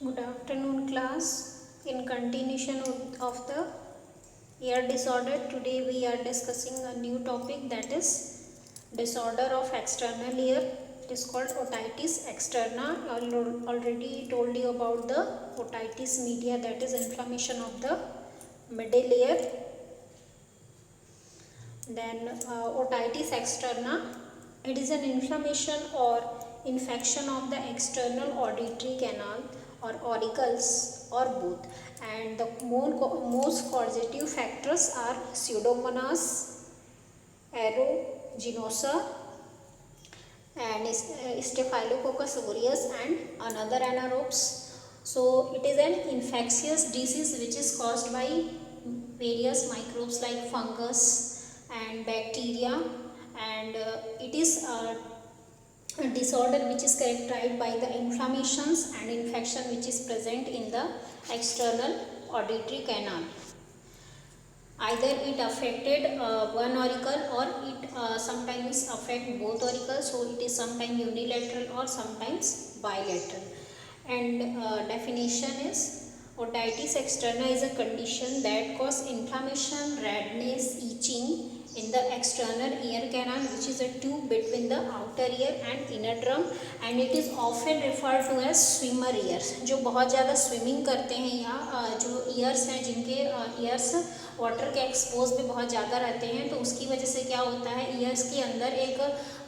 Good afternoon, class. In continuation of the ear disorder, today we are discussing a new topic, that is disorder of external ear. It is called otitis externa. I already told you about the otitis media, that is inflammation of the middle ear. Then otitis externa, it is an inflammation or infection of the external auditory canal or auricles or both, and the most causative factors are Pseudomonas aeruginosa and Staphylococcus aureus and another anaerobes. So it is an infectious disease which is caused by various microbes like fungus and bacteria, and it is a disorder which is characterized by the inflammations and infection which is present in the external auditory canal. Either it affected one auricle or it sometimes affect both auricles, so it is sometimes unilateral or sometimes bilateral. And definition is otitis externa is a condition that causes inflammation, redness, itching in the external ear canal, which is a tube between the outer ear and inner drum, and it is often referred to as swimmer ears. जो बहुत ज़्यादा swimming करते हैं या जो years हैं जिनके years water के एक्सपोज पे बहुत ज़्यादा रहते हैं, तो उसकी वजह से क्या होता है, ईयर्स के अंदर एक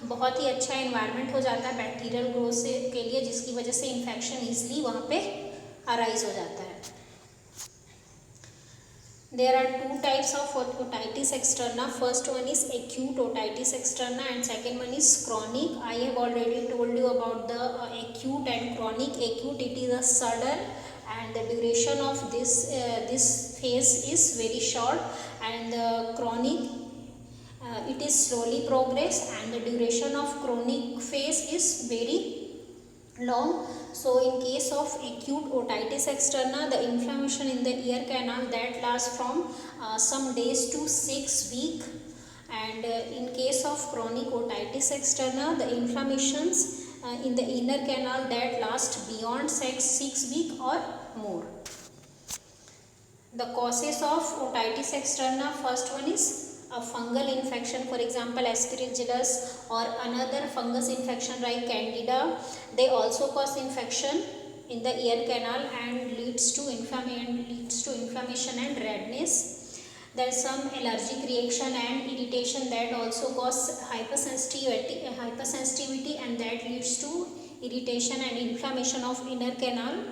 बहुत ही अच्छा इन्वायरमेंट हो जाता है बैक्टीरियल ग्रोथ से के लिए, जिसकी वजह से इन्फेक्शन ईजिली वहाँ पे अराइज हो जाता है. There are two types of otitis externa. First one is acute otitis externa and second one is chronic. I have already told you about the acute and chronic. Acute, it is a sudden and the duration of this phase is very short, and the chronic it is slowly progress, and the duration of chronic phase is very long. So in case of acute otitis externa, the inflammation in the ear canal that lasts from some days to 6 weeks, and in case of chronic otitis externa, the inflammations in the inner canal that last beyond 6 weeks or more. The causes of otitis externa, first one is a fungal infection, for example aspergillus or another fungus infection like candida. They also cause infection in the ear canal and leads to inflammation and redness. There is some allergic reaction and irritation that also cause hypersensitivity, and that leads to irritation and inflammation of inner canal.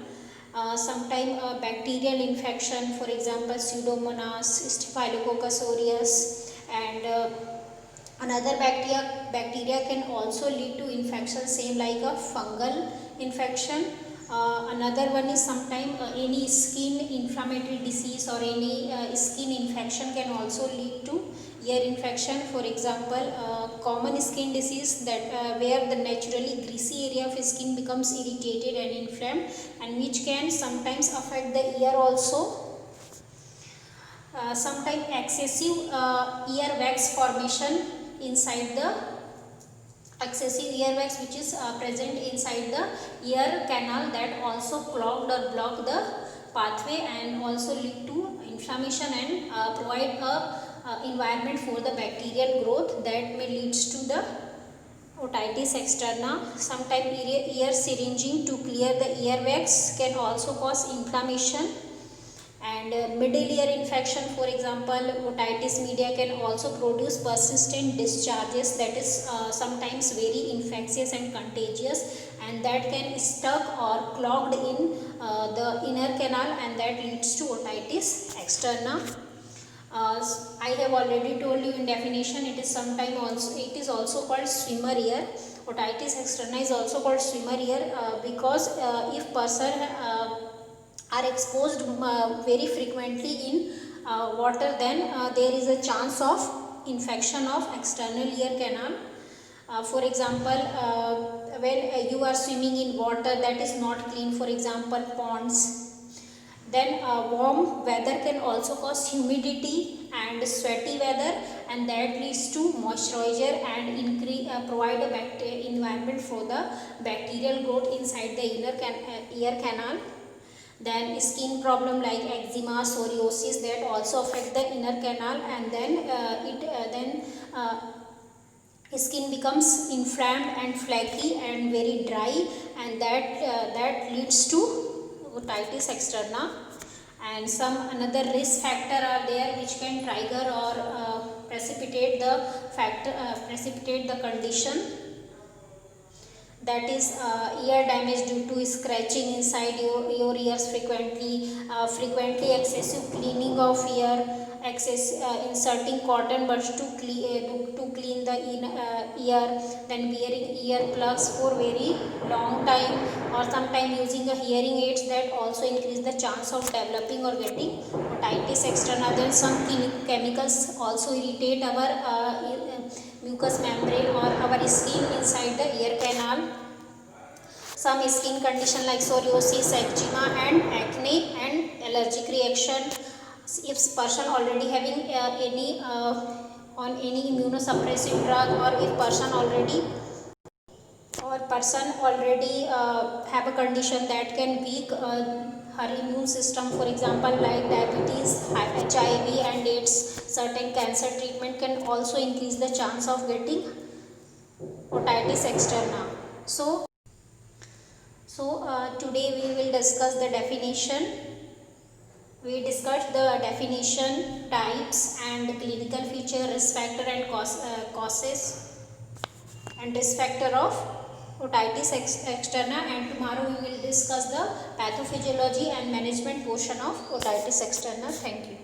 Sometimes bacterial infection, for example Pseudomonas, Staphylococcus aureus, and another bacteria can also lead to infection, same like a fungal infection. Another one is sometimes any skin inflammatory disease or any skin infection can also lead to ear infection. For example common skin disease that where the naturally greasy area of skin becomes irritated and inflamed, and which can sometimes affect the ear also. Sometimes excessive ear wax formation inside the excessive earwax which is present inside the ear canal, that also clogged or block the pathway and also lead to inflammation and provide a environment for the bacterial growth that may leads to the otitis externa. Sometimes ear syringing to clear the earwax can also cause inflammation. And middle ear infection, for example otitis media, can also produce persistent discharges that is sometimes very infectious and contagious, and that can stuck or clogged in the inner canal, and that leads to otitis externa. I have already told you in definition, it is also called swimmer ear. Otitis externa is also called swimmer ear because if person are exposed very frequently in water, then there is a chance of infection of external ear canal. For example when you are swimming in water that is not clean, for example ponds, then warm weather can also cause humidity and sweaty weather, and that leads to moisturizer and provide a environment for the bacterial growth inside the ear canal. Then skin problem like eczema, psoriasis, that also affect the inner canal, and then skin becomes inflamed and flaky and very dry, and that leads to otitis externa. And some another risk factor are there which can trigger or precipitate the condition, that is ear damage due to scratching inside your ears frequently excessive cleaning of ear, inserting cotton buds to clean the ear, then wearing ear plugs for very long time, or sometime using a hearing aids, that also increase the chance of developing or getting otitis externa. Then some chemicals also irritate our mucous membrane or our skin inside the ear canal. Some skin condition like psoriasis, eczema and acne and allergic reaction. If person already having any on any immunosuppressive drug, or if person already have a condition that can weak her immune system, for example like diabetes, HIV and AIDS, certain cancer treatment can also increase the chance of getting otitis externa. Today we will discuss the definition. We discussed the definition, types and clinical feature, risk factor and causes and risk factor of otitis externa, and tomorrow we will discuss the pathophysiology and management portion of otitis externa. Thank you.